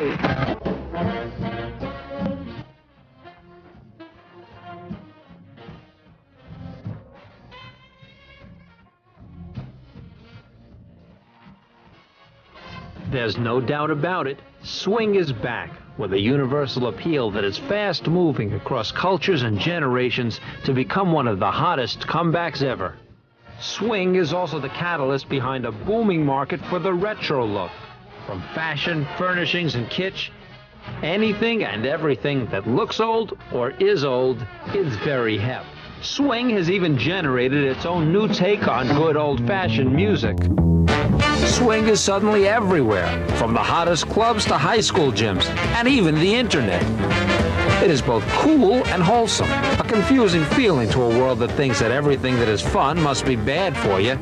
way. There's no doubt about it, swing is back, with a universal appeal that is fast-moving across cultures and generations to become one of the hottest comebacks ever. Swing is also the catalyst behind a booming market for the retro look. From fashion, furnishings, and kitsch, anything and everything that looks old or is old is very hip. Swing has even generated its own new take on good old-fashioned music. Swing is suddenly everywhere, from the hottest clubs to high school gyms, and even the internet. It is both cool and wholesome, a confusing feeling to a world that thinks that everything that is fun must be bad for you.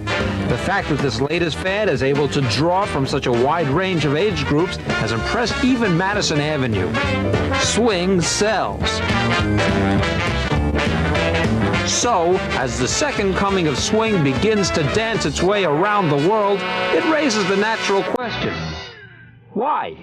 The fact that this latest fad is able to draw from such a wide range of age groups has impressed even Madison Avenue. Swing sells. So, as the second coming of swing begins to dance its way around the world, it raises the natural question: why?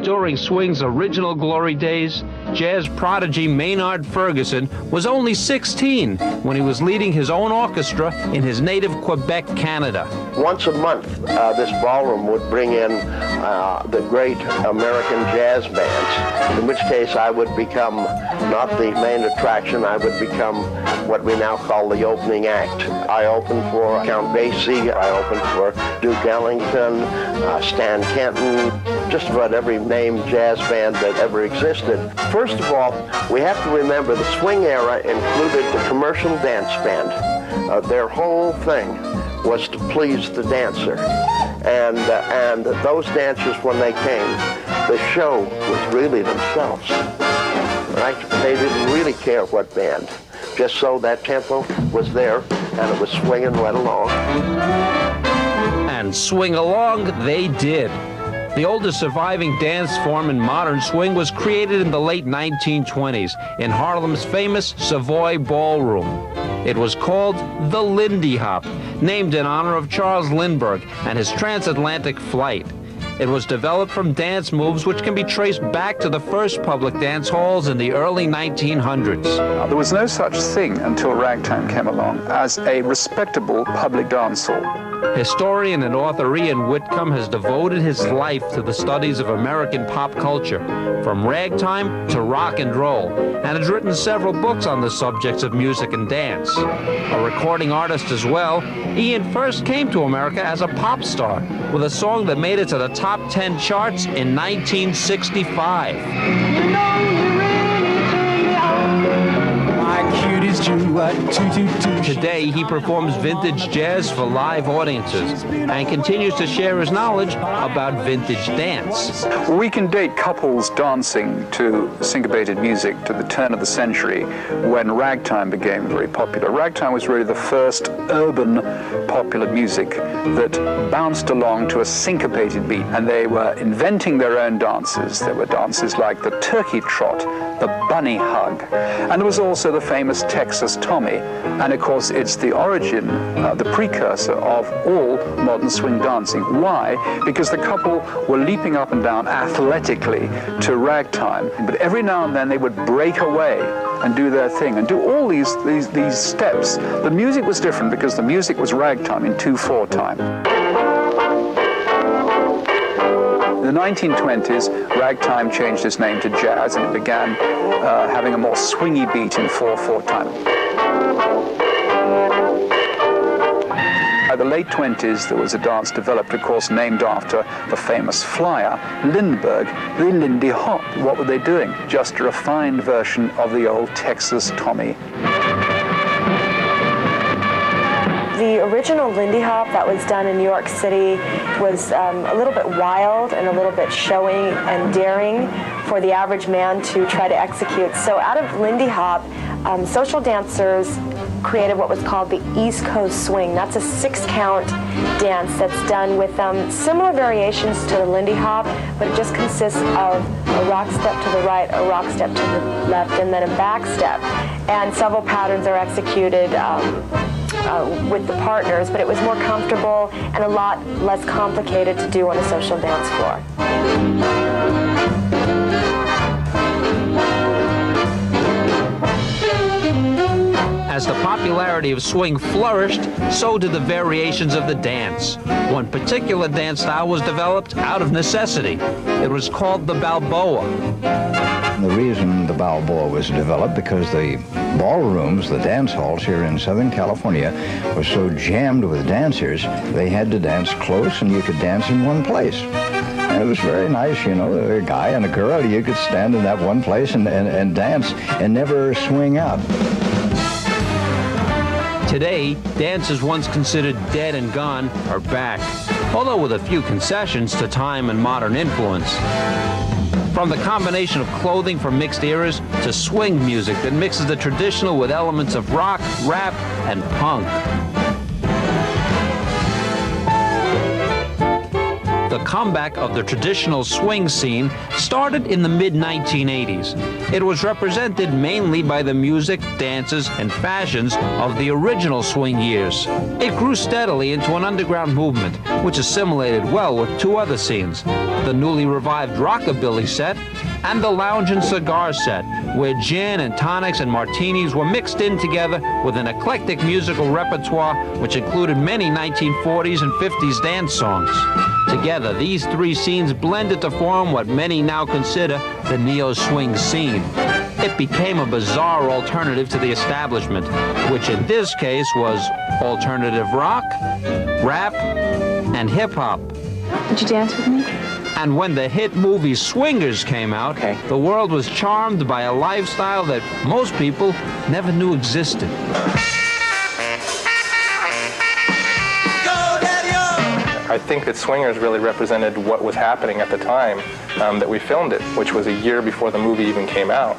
During swing's original glory days, jazz prodigy Maynard Ferguson was only 16 when he was leading his own orchestra in his native Quebec, Canada. Once a month, this ballroom would bring in the great American jazz bands, in which case I would become not the main attraction, I would become what we now call the opening act. I opened for Count Basie, I opened for Duke Ellington, Stan Kenton, just about every named jazz band that ever existed. First of all, we have to remember the swing era included the commercial dance band. Their whole thing was to please the dancer. And those dancers, when they came, the show was really themselves. Right? They didn't really care what band. Just so that tempo was there, and it was swinging right along. And swing along they did. The oldest surviving dance form in modern swing was created in the late 1920s in Harlem's famous Savoy Ballroom. It was called the Lindy Hop, named in honor of Charles Lindbergh and his transatlantic flight. It was developed from dance moves which can be traced back to the first public dance halls in the early 1900s. There was no such thing until ragtime came along as a respectable public dance hall. Historian and author Ian Whitcomb has devoted his life to the studies of American pop culture, from ragtime to rock and roll, and has written several books on the subjects of music and dance. A recording artist as well, Ian first came to America as a pop star with a song that made it to the top 10 charts in 1965. Today, he performs vintage jazz for live audiences and continues to share his knowledge about vintage dance. We can date couples dancing to syncopated music to the turn of the century when ragtime became very popular. Ragtime was really the first urban popular music that bounced along to a syncopated beat, and they were inventing their own dances. There were dances like the turkey trot, the bunny hug, and there was also the famous Texas Tommy. And of course, it's the origin, the precursor of all modern swing dancing. Why? Because the couple were leaping up and down athletically to ragtime, but every now and then they would break away and do their thing and do all these steps. The music was different because the music was ragtime in 2/4 time. In the 1920s, ragtime changed its name to jazz, and it began having a more swingy beat in 4/4 time. By the late 20s, there was a dance developed, of course, named after the famous flyer, Lindbergh, the Lindy Hop. What were they doing? Just a refined version of the old Texas Tommy. The original Lindy Hop that was done in New York City was a little bit wild and a little bit showy and daring for the average man to try to execute. So out of Lindy Hop, social dancers created what was called the East Coast Swing. That's a 6-count dance that's done with similar variations to the Lindy Hop, but it just consists of a rock step to the right, a rock step to the left, and then a back step. and several patterns are executed with the partners, but it was more comfortable and a lot less complicated to do on a social dance floor. As the popularity of swing flourished, so did the variations of the dance. One particular dance style was developed out of necessity. It was called the Balboa. The reason the Balboa was developed because the ballrooms, the dance halls here in Southern California, were so jammed with dancers, they had to dance close and you could dance in one place. And it was very nice, you know, a guy and a girl, you could stand in that one place and dance and never swing out. Today, dances once considered dead and gone are back, although with a few concessions to time and modern influence. From the combination of clothing from mixed eras to swing music that mixes the traditional with elements of rock, rap, and punk. The comeback of the traditional swing scene started in the mid-1980s. It was represented mainly by the music, dances, and fashions of the original swing years. It grew steadily into an underground movement, which assimilated well with two other scenes, the newly revived rockabilly set and the lounge and cigar set, where gin and tonics and martinis were mixed in together with an eclectic musical repertoire which included many 1940s and 50s dance songs. Together, these three scenes blended to form what many now consider the neo-swing scene. It became a bizarre alternative to the establishment, which in this case was alternative rock, rap, and hip-hop. Would you dance with me? And when the hit movie Swingers came out, the world was charmed by a lifestyle that most people never knew existed. I think that Swingers really represented what was happening at the time that we filmed it, which was a year before the movie even came out.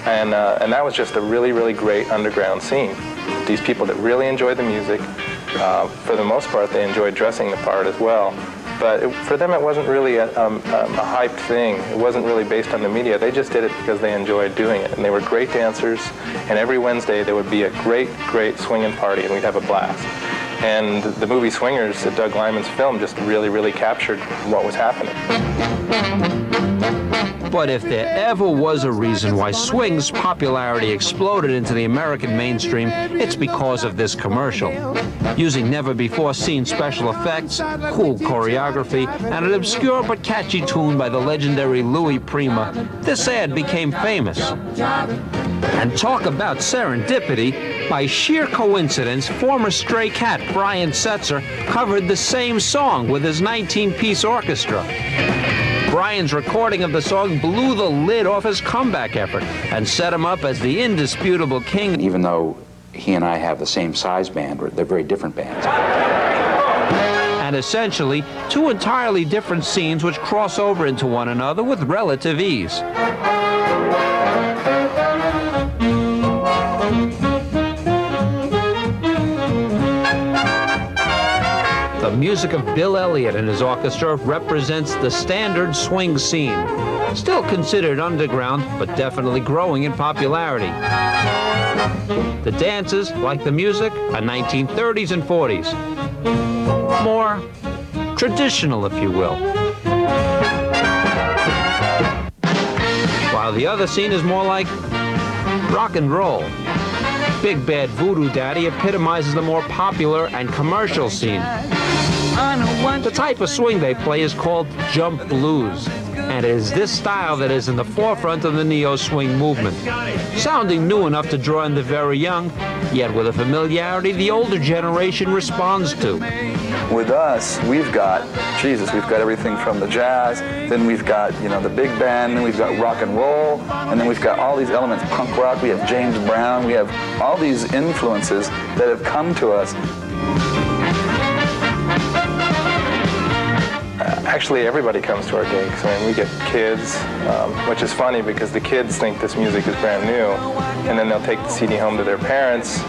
And that was just a really, really great underground scene. These people that really enjoyed the music, for the most part, they enjoyed dressing the part as well. But for them, it wasn't really a hyped thing. It wasn't really based on the media. They just did it because they enjoyed doing it. And they were great dancers. And every Wednesday, there would be a great, great swinging party, and we'd have a blast. And the movie Swingers, that Doug Liman's film, just really, really captured what was happening. But if there ever was a reason why swing's popularity exploded into the American mainstream, it's because of this commercial. Using never-before-seen special effects, cool choreography, and an obscure but catchy tune by the legendary Louis Prima, this ad became famous. And talk about serendipity, by sheer coincidence, former Stray Cat Brian Setzer covered the same song with his 19-piece orchestra. Brian's recording of the song blew the lid off his comeback effort and set him up as the indisputable king. Even though he and I have the same size band, they're very different bands. And essentially, two entirely different scenes which cross over into one another with relative ease. The music of Bill Elliott and his orchestra represents the standard swing scene, still considered underground, but definitely growing in popularity. The dances, like the music, are 1930s and 40s. More traditional, if you will. While the other scene is more like rock and roll. Big Bad Voodoo Daddy epitomizes the more popular and commercial scene. The type of swing they play is called jump blues, and it is this style that is in the forefront of the neo-swing movement, sounding new enough to draw in the very young, yet with a familiarity the older generation responds to. With us, we've got everything from the jazz, then we've got, the big band, then we've got rock and roll, and then we've got all these elements, punk rock, we have James Brown, we have all these influences that have come to us. Actually, everybody comes to our gigs. I mean, we get kids, which is funny because the kids think this music is brand new, and then they'll take the CD home to their parents,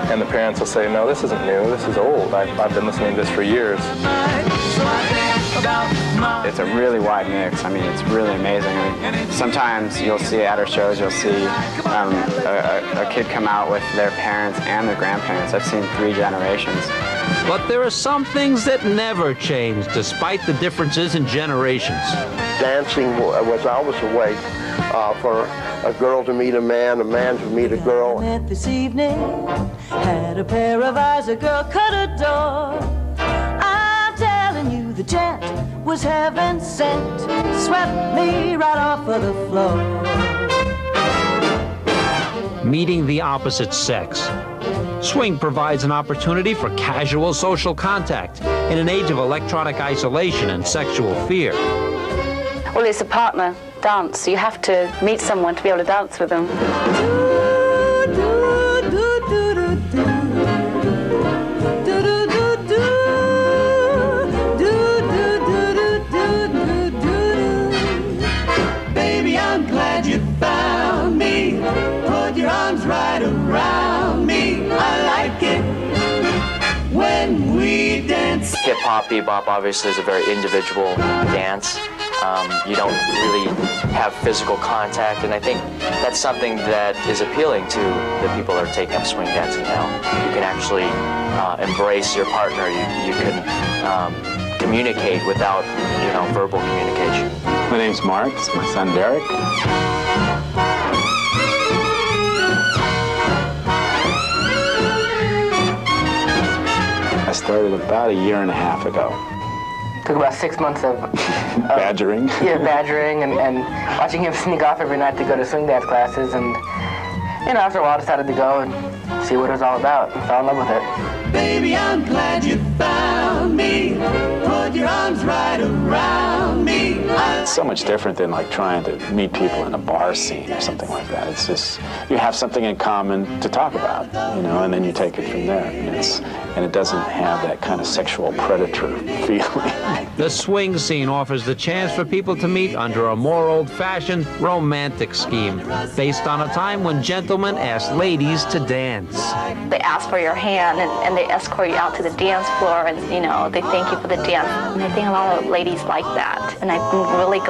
and the parents will say, no, this isn't new, this is old. I've been listening to this for years. It's a really wide mix. I mean, it's really amazing. I mean, sometimes you'll see at our shows, you'll see a kid come out with their parents and their grandparents. I've seen 3 generations. But there are some things that never change, despite the differences in generations. Dancing was always a way for a girl to meet a man to meet a girl. This evening, had a pair of eyes a girl could adore. I'm telling you, the gent was heaven sent, swept me right off of the floor. Meeting the opposite sex. Swing provides an opportunity for casual social contact in an age of electronic isolation and sexual fear. Well, it's a partner dance, so you have to meet someone to be able to dance with them. Baby, I'm glad you found me. Put your arms right around me. I like it when we dance. Hip-hop, bebop obviously is a very individual dance. You don't really have physical contact, and I think that's something that is appealing to the people that are taking up swing dancing now. You can actually embrace your partner. You can communicate without, verbal communication. My name's Mark. It's my son Derek. I started about a year and a half ago. Took about 6 months of Badgering. Yeah, badgering and watching him sneak off every night to go to swing dance classes, and after a while decided to go and see what it was all about and fell in love with it. Baby, I'm glad you found me. Put your arms right around me. It's so much different than like trying to meet people in a bar scene or something like that. It's just, you have something in common to talk about, and then you take it from there. And it doesn't have that kind of sexual predator feeling. The swing scene offers the chance for people to meet under a more old-fashioned romantic scheme, based on a time when gentlemen asked ladies to dance. They ask for your hand and they escort you out to the dance floor, and they thank you for the dance. And I think a lot of ladies like that, and I'm really glad